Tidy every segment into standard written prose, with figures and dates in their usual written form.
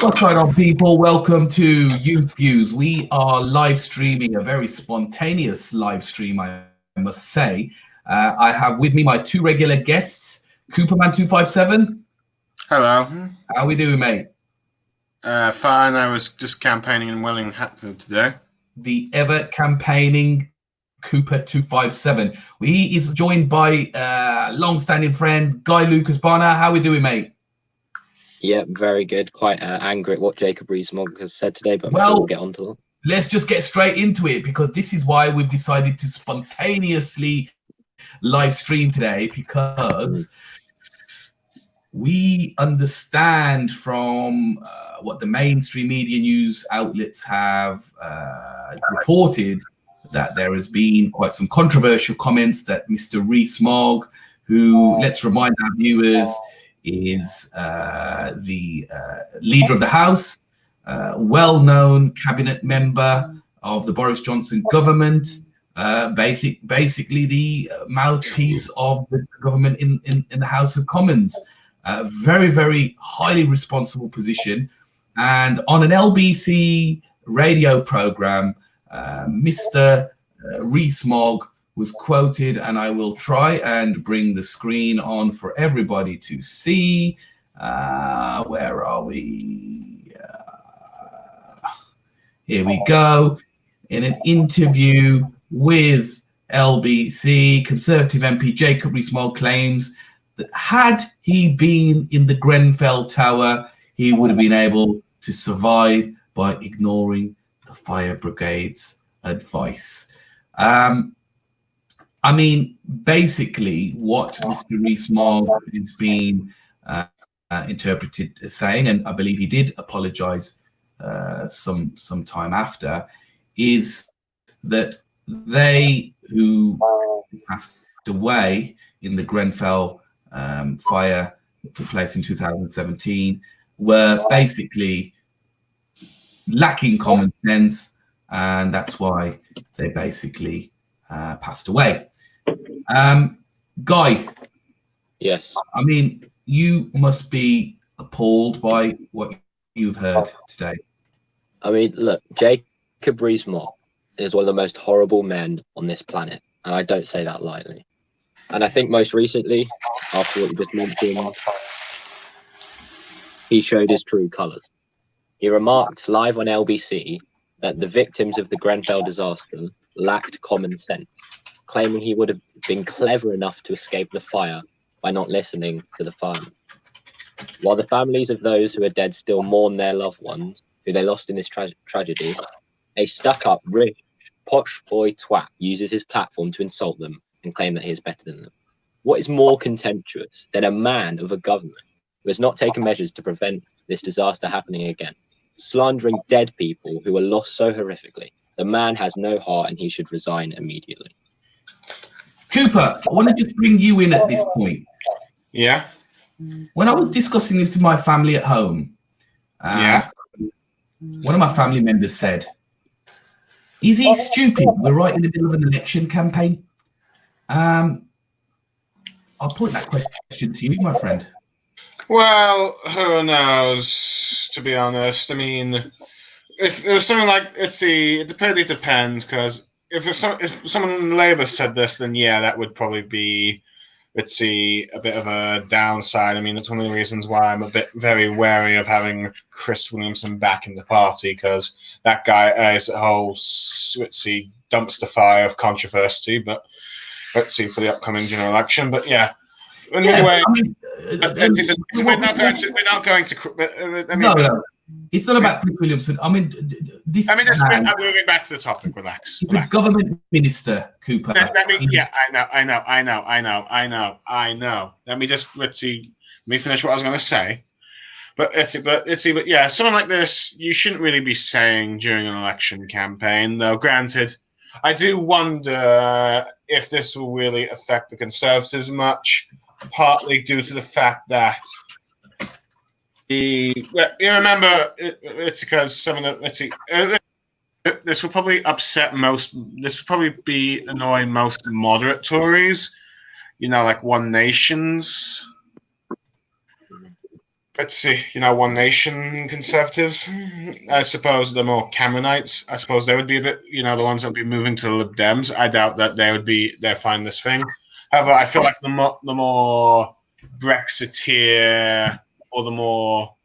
What's going on, people? Welcome to Youthviewz. We are live streaming a very spontaneous live stream, I must say. I have with me my two regular guests, Cooperman257. Hello. How we doing, mate? Fine. I was just campaigning in Welling, Hatfield today. The ever campaigning Cooper257. He is joined by long-standing friend Guy Lucas Barner. How we doing, mate? Yeah, very good. Quite angry at what Jacob Rees Mogg has said today, but we'll get on to that. Let's just get straight into it, because this is why we've decided to spontaneously live stream today, because we understand from what the mainstream media news outlets have reported that there has been quite some controversial comments that Mr. Rees Mogg, who, let's remind our viewers, is the leader of the House, well-known cabinet member of the Boris Johnson government, basically the mouthpiece of the government in the House of Commons. Very, very highly responsible position. And on an LBC radio program, Mr. Rees Mogg was quoted, and I will try and bring the screen on for everybody to see. Where are we? Here we go. In an interview with LBC, Conservative MP Jacob Rees Mogg claims that had he been in the Grenfell Tower, he would have been able to survive by ignoring the fire brigade's advice. I mean, basically, what Mr. Rees Mogg has been interpreted as saying, and I believe he did apologise some time after, is that they who passed away in the Grenfell fire that took place in 2017 were basically lacking common sense, and that's why they basically passed away. Guy. Yes. I mean, you must be appalled by what you've heard today. I mean, look, Jacob Rees Mogg is one of the most horrible men on this planet, and I don't say that lightly. And I think most recently, after what you just mentioned, he showed his true colours. He remarked live on LBC that the victims of the Grenfell disaster lacked common sense, claiming he would have been clever enough to escape the fire by not listening to the firemen. While the families of those who are dead still mourn their loved ones, who they lost in this tragedy, a stuck-up, rich, posh boy twat uses his platform to insult them and claim that he is better than them. What is more contemptuous than a man of a government who has not taken measures to prevent this disaster happening again, slandering dead people who were lost so horrifically? The man has no heart, and he should resign immediately. Cooper, I want to just bring you in at this point. Yeah. When I was discussing this with my family at home, one of my family members said, "Is he stupid? We're right in the middle of an election campaign." I'll put that question to you, my friend. Well, who knows, to be honest. I mean, if it was something like, it really depends, because if someone in Labour said this, then yeah, that would probably be, a bit of a downside. I mean, it's one of the reasons why I'm very wary of having Chris Williamson back in the party, because that guy is a whole, dumpster fire of controversy, but let's see for the upcoming general election. But yeah. Anyway, I mean, we're not going to. No. It's not about Chris Williamson. I mean, I'm moving back to the topic. Relax. He's a government minister, Cooper. Yeah, I know. Let me finish what I was going to say. But yeah, someone like this, you shouldn't really be saying during an election campaign. Though, granted, I do wonder if this will really affect the Conservatives much, partly due to the fact that you remember, it's because some of the this will probably upset most. This will probably be annoying most moderate Tories, like One Nations. let's see, One Nation Conservatives. I suppose the more Cameronites, I suppose they would be a bit, the ones that would be moving to the Lib Dems. I doubt that they're fine this thing. However, I feel like the more Brexiteer or the more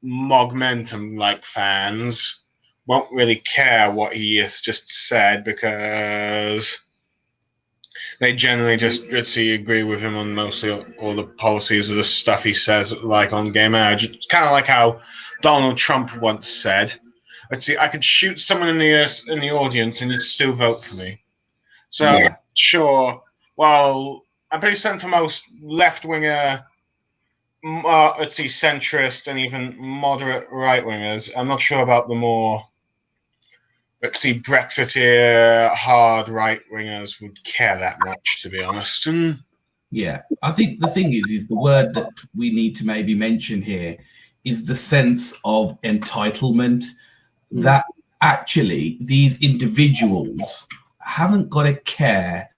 Mogmentum like fans won't really care what he has just said, because they generally just agree with him on mostly all the policies of the stuff he says, like on gay marriage. It's kind of like how Donald Trump once said, I could shoot someone in the audience and you'd still vote for me. So Yeah. sure, well, I'm pretty certain for most left-winger, centrist and even moderate right-wingers, I'm not sure about the more, Brexiteer hard right-wingers would care that much, to be honest. Yeah, I think the thing is the word that we need to maybe mention here is the sense of entitlement, that actually these individuals haven't got a care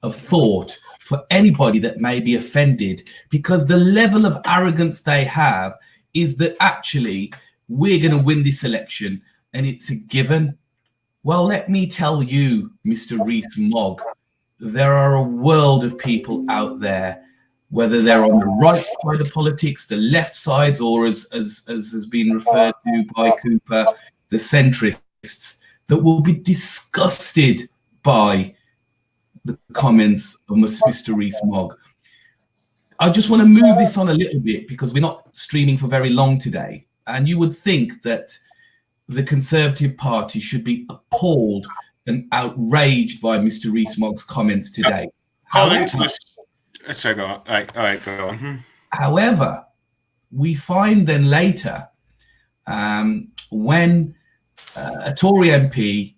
of thought for anybody that may be offended, because the level of arrogance they have is that actually we're going to win this election and it's a given. Well, let me tell you, Mr. Rees Mogg, there are a world of people out there, whether they're on the right side of politics, the left sides, or as has been referred to by Cooper, the centrists, that will be disgusted by the comments of Mr. Rees Mogg. I just want to move this on a little bit because we're not streaming for very long today. And you would think that the Conservative Party should be appalled and outraged by Mr. Rees Mogg's comments today. According to this, go on. All right, go on. However, we find then later when a Tory MP,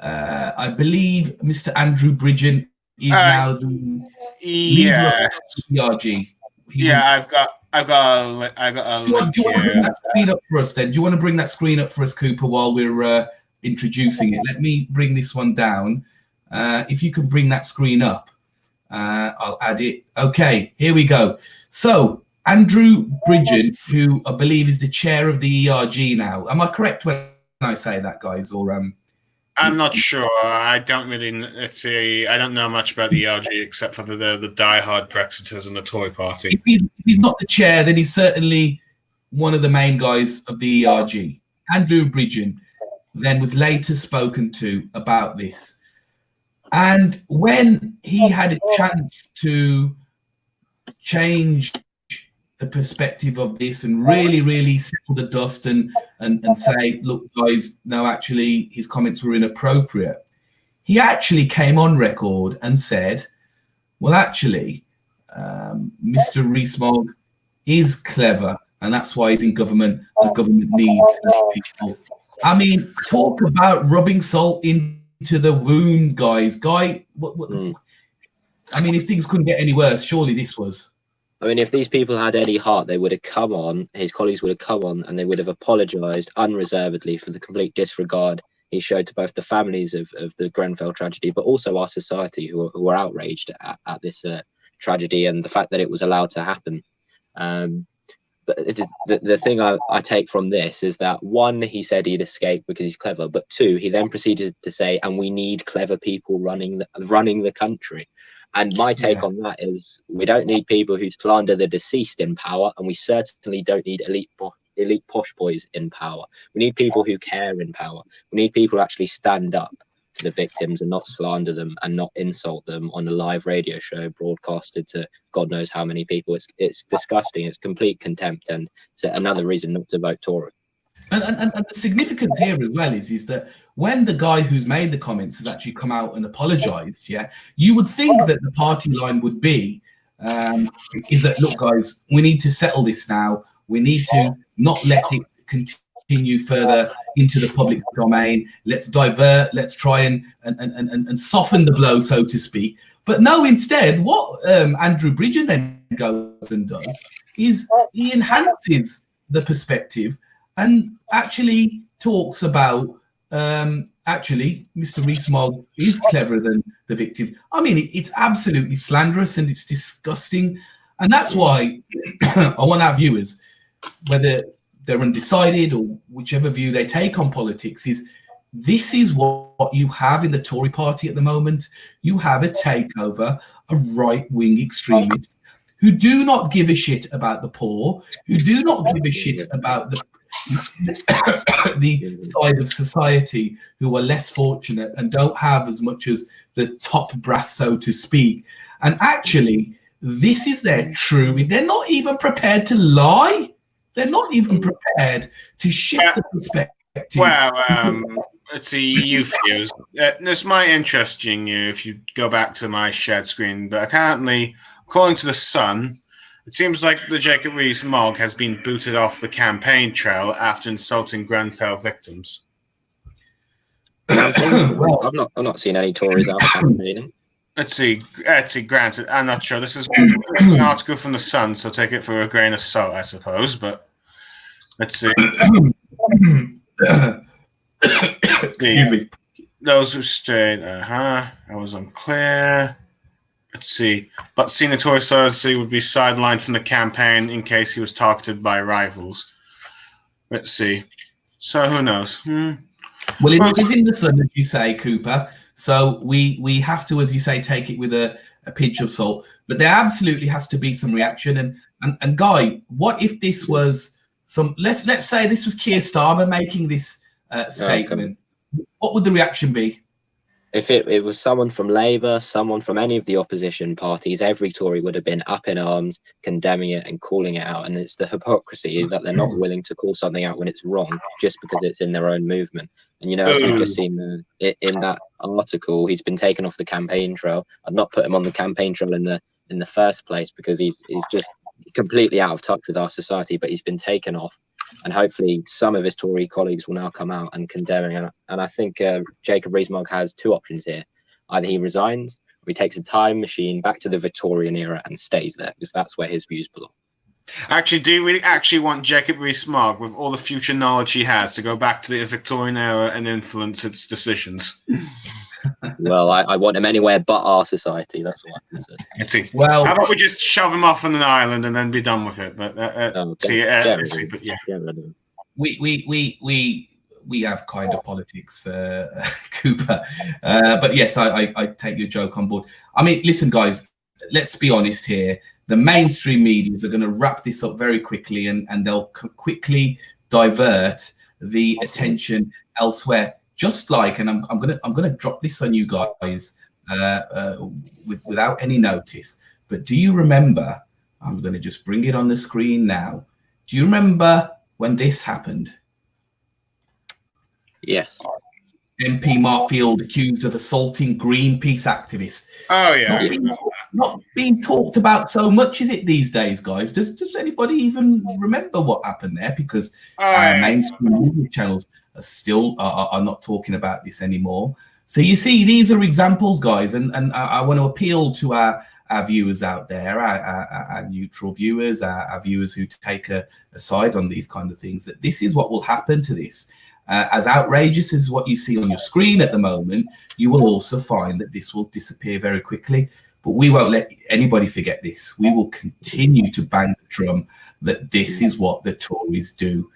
I believe Mr. Andrew Bridgen, is now the leader of the ERG. I've got a link here. Bring that screen up for us then? Do you want to bring that screen up for us, Cooper, while we're introducing it? Let me bring this one down. If you can bring that screen up, I'll add it. Okay, here we go. So Andrew Bridgen, who I believe is the chair of the ERG now. Am I correct when I say that, guys? Or I'm not sure. I don't really. I don't know much about the ERG except for the diehard Brexiters and the Tory party. If he's not the chair, then he's certainly one of the main guys of the ERG. Andrew Bridgen then was later spoken to about this. And when he had a chance to change the perspective of this and really settle the dust and say, look, guys, no, actually, his comments were inappropriate, he actually came on record and said, well, actually, Mr. Rees Mogg is clever, and that's why he's in government, and government needs people. I mean, talk about rubbing salt into the wound, guys. I mean, if things couldn't get any worse, surely this was. I mean, if these people had any heart, they would have come on, his colleagues would have come on, and they would have apologised unreservedly for the complete disregard he showed to both the families of the Grenfell tragedy, but also our society who were outraged at this tragedy and the fact that it was allowed to happen. But the thing I take from this is that, one, he said he'd escape because he's clever, but two, he then proceeded to say, and we need clever people running the country. And my take on that is, we don't need people who slander the deceased in power, and we certainly don't need elite posh boys in power. We need people who care in power. We need people who actually stand up for the victims and not slander them and not insult them on a live radio show broadcasted to God knows how many people. It's disgusting. It's complete contempt, and it's another reason not to vote Tory. And the significance here as well is that when the guy who's made the comments has actually come out and apologized, you would think that the party line would be is that, look, guys, we need to settle this now. We need to not let it continue further into the public domain. Let's divert. Let's try and soften the blow, so to speak. But no, instead, what Andrew Bridgen then goes and does is he enhances the perspective and actually talks about actually Mr. Rees Mogg is cleverer than the victim. I mean, it's absolutely slanderous and it's disgusting. And that's why I want our viewers, whether they're undecided or whichever view they take on politics, is this is what you have in the Tory party at the moment. You have a takeover of right-wing extremists who do not give a shit about the poor, who do not give a shit about the side of society who are less fortunate and don't have as much as the top brass, so to speak. And actually, this is their true. They're not even prepared to lie. They're not even prepared to shift the perspective. Well, let's see, Youthviewz. This might interest you if you go back to my shared screen, but apparently, according to The Sun, it seems like the Jacob Rees Mogg has been booted off the campaign trail after insulting Grenfell victims. Well, I've not seen any Tories out campaigning. Let's see. Granted, I'm not sure. This is an article from The Sun, so take it for a grain of salt, I suppose. But let's see. Excuse me. Those who stayed, I was unclear. Let's see. But senior Tory celebrity would be sidelined from the campaign in case he was targeted by rivals. Let's see. So who knows? Well, it is in The Sun, as you say, Cooper. So we have to, as you say, take it with a pinch of salt. But there absolutely has to be some reaction. And Guy, what if this was some? Let's say this was Keir Starmer making this statement. What would the reaction be? If it was someone from Labour, someone from any of the opposition parties, every Tory would have been up in arms, condemning it and calling it out. And it's the hypocrisy that they're not willing to call something out when it's wrong, just because it's in their own movement. And, you know, as we've just seen in that article, he's been taken off the campaign trail. I'd not put him on the campaign trail in the first place, because he's just completely out of touch with our society, but he's been taken off. And hopefully some of his Tory colleagues will now come out and condemn him. And I think Jacob Rees Mogg has two options here. Either he resigns, or he takes a time machine back to the Victorian era and stays there, because that's where his views belong. Actually, do we actually want Jacob Rees Mogg, with all the future knowledge he has, to go back to the Victorian era and influence its decisions? Well, I want him anywhere but our society. That's what I can say. Let's see. Well, how about we just shove him off on an island and then be done with it? But we have kind of politics, Cooper. But yes, I take your joke on board. I mean, listen, guys, let's be honest here. The mainstream medias are going to wrap this up very quickly, and they'll quickly divert the attention elsewhere. Just like, and I'm gonna drop this on you guys without any notice. But do you remember? I'm gonna just bring it on the screen now. Do you remember when this happened? Yes. MP Markfield accused of assaulting Greenpeace activists. Oh yeah. Not being talked about so much, is it, these days, guys? Does anybody even remember what happened there? Because mainstream media channels are still are not talking about this anymore. So you see, these are examples, guys, and I want to appeal to our viewers out there, our neutral viewers, our viewers who take a side on these kind of things, that this is what will happen to this. As outrageous as what you see on your screen at the moment, you will also find that this will disappear very quickly. But we won't let anybody forget this. We will continue to bang the drum that this is what the Tories do.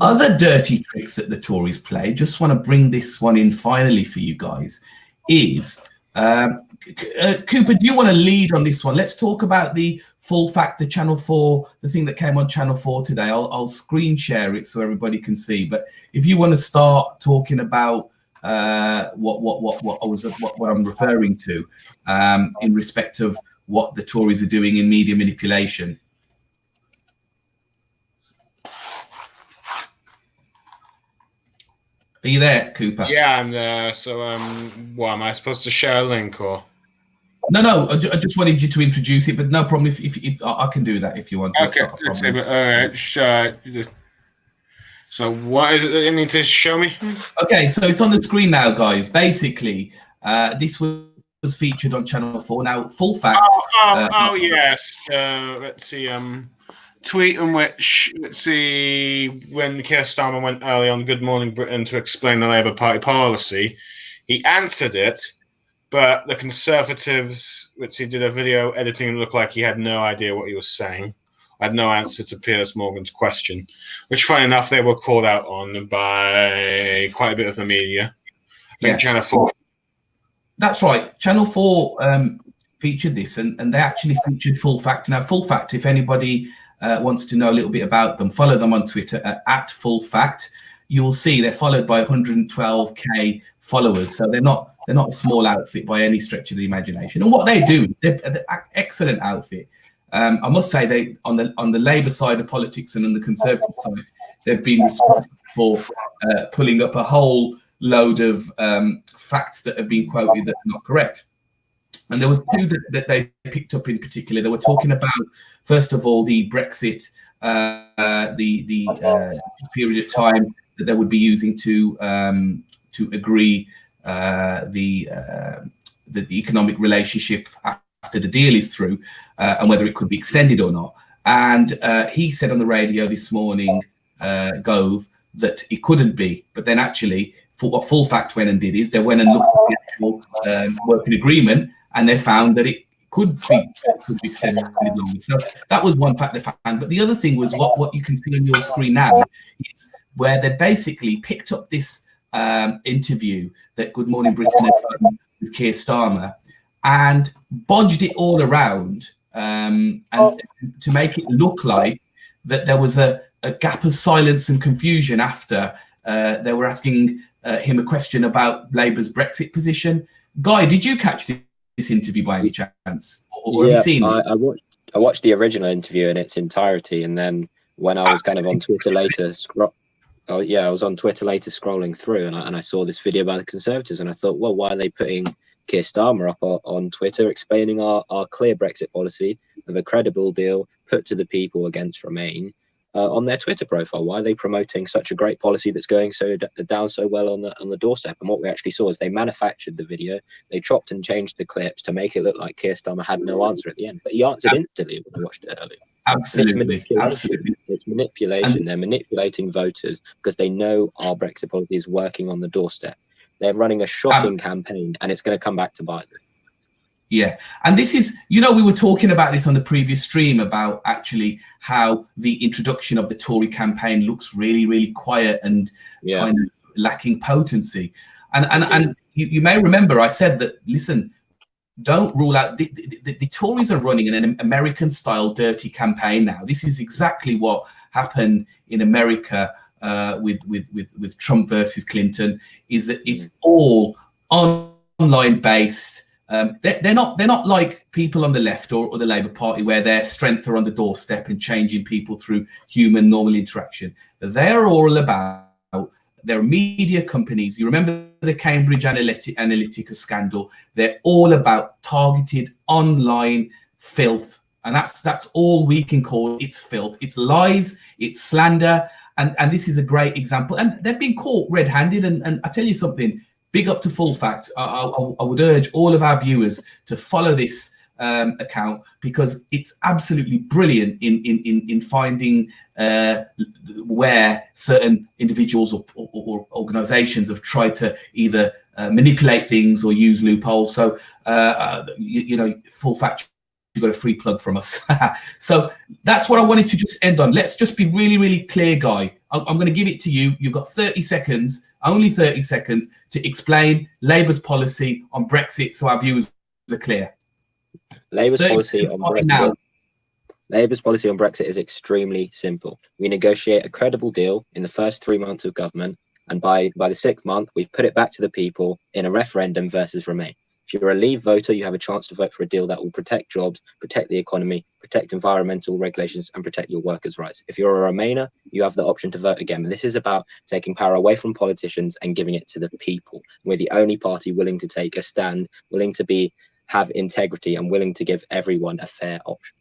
Other dirty tricks that the Tories play, just want to bring this one in finally for you guys, is, Cooper, do you want to lead on this one? Let's talk about the Full Factor Channel 4, the thing that came on Channel 4 today. I'll screen share it so everybody can see. But if you want to start talking about what I'm referring to in respect of what the Tories are doing in media manipulation. Are you there, Cooper? Yeah, I'm there. So, what am I supposed to share a link or? No. I just wanted you to introduce it, but no problem. If I can do that if you want to. Okay. Let's see. But all right. So, what is it that you need to show me? Okay, so it's on the screen now, guys. Basically, this was featured on Channel 4. Now, Full Fact. Yes. Let's see. Tweet in which, let's see, when Keir Starmer went early on Good Morning Britain to explain the Labour Party policy, he answered it, but the Conservatives, let's see, did a video editing and looked like he had no idea what he was saying. had no answer to Piers Morgan's question, which, funny enough, they were called out on by quite a bit of the media. I think Channel 4. That's right. Channel 4 featured this, and they actually featured Full Fact. Now, Full Fact, if anybody wants to know a little bit about them, follow them on Twitter at Full Fact. You'll see they're followed by 112k followers, so they're not a small outfit by any stretch of the imagination. And what they do, they're an excellent outfit. I must say, they on the Labour side of politics and on the Conservative side, they've been responsible for pulling up a whole load of facts that have been quoted that are not correct. And there was two that they picked up in particular. They were talking about, first of all, the Brexit, the period of time that they would be using to agree the economic relationship after the deal is through, and whether it could be extended or not. And he said on the radio this morning, Gove, that it couldn't be. But then actually, what Full Fact went and did is they went and looked at the actual working agreement, and they found that it could be extended longer. So that was one fact they found. But the other thing was what you can see on your screen now is where they basically picked up this interview that Good Morning Britain had done with Keir Starmer and bodged it all around and to make it look like that there was a gap of silence and confusion after they were asking him a question about Labour's Brexit position. Guy, did you catch this interview by any chance? Or have you seen it? I watched the original interview in its entirety, and then when I was kind of on Twitter later, I was on Twitter later scrolling through, and I saw this video by the Conservatives, and I thought, well, why are they putting Keir Starmer up on Twitter explaining our clear Brexit policy of a credible deal put to the people against Remain on their Twitter profile? Why are they promoting such a great policy that's going down so well on the doorstep? And what we actually saw is they manufactured the video, they chopped and changed the clips to make it look like Keir Starmer had no answer at the end, but he answered instantly when I watched it earlier. Absolutely. It's manipulation. They're manipulating voters because they know our Brexit policy is working on the doorstep. They're running a shocking campaign, and it's going to come back to bite them. Yeah, and this is, we were talking about this on the previous stream about actually how the introduction of the Tory campaign looks really, really quiet and kind of lacking potency. And you may remember I said that, listen, don't rule out the Tories are running an American-style dirty campaign now. This is exactly what happened in America with Trump versus Clinton. Is that it's all online based. They're not like people on the left or the Labour Party where their strengths are on the doorstep and changing people through human normal interaction. They're all about. They're media companies. You remember the Cambridge Analytica scandal? They're all about targeted online filth, and that's all we can call it. It's filth. It's lies. It's slander, and this is a great example. And they've been caught red-handed. And I tell you something. Big up to Full Fact. I would urge all of our viewers to follow this account because it's absolutely brilliant in finding where certain individuals or organizations have tried to either manipulate things or use loopholes. So, Full Fact, you got a free plug from us. So that's what I wanted to just end on. Let's just be really, really clear, Guy. I'm going to give it to you. You've got 30 seconds, only 30 seconds, to explain Labour's policy on Brexit so our viewers are clear. Labour's policy on Brexit is extremely simple. We negotiate a credible deal in the first 3 months of government, and by the 6th month, we've put it back to the people in a referendum versus Remain. If you're a Leave voter, you have a chance to vote for a deal that will protect jobs, protect the economy, protect environmental regulations, and protect your workers' rights. If you're a Remainer, you have the option to vote again. But this is about taking power away from politicians and giving it to the people. We're the only party willing to take a stand, willing to have integrity, and willing to give everyone a fair option.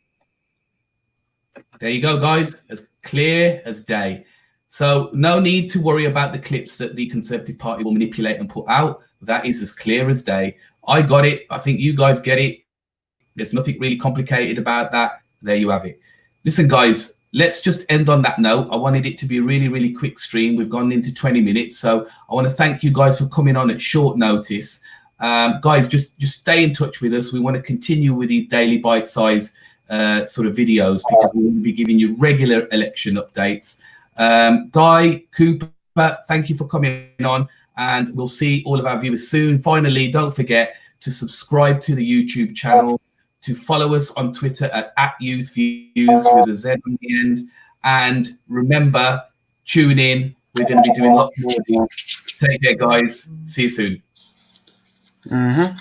There you go, guys. As clear as day. So no need to worry about the clips that the Conservative Party will manipulate and put out. That is as clear as day. I got it. I think you guys get it. There's nothing really complicated about that. There you have it. Listen, guys, let's just end on that note. I wanted it to be a really, really quick stream. We've gone into 20 minutes. So I want to thank you guys for coming on at short notice. Guys, just stay in touch with us. We want to continue with these daily bite-sized sort of videos, because we will be giving you regular election updates. Guy, Cooper, thank you for coming on, and we'll see all of our viewers soon. Finally, don't forget to subscribe to the YouTube channel, to follow us on Twitter at Youthviewz with a Z on the end. And remember, tune in. We're going to be doing lots more of these. Take care, guys. See you soon. Mm-hmm.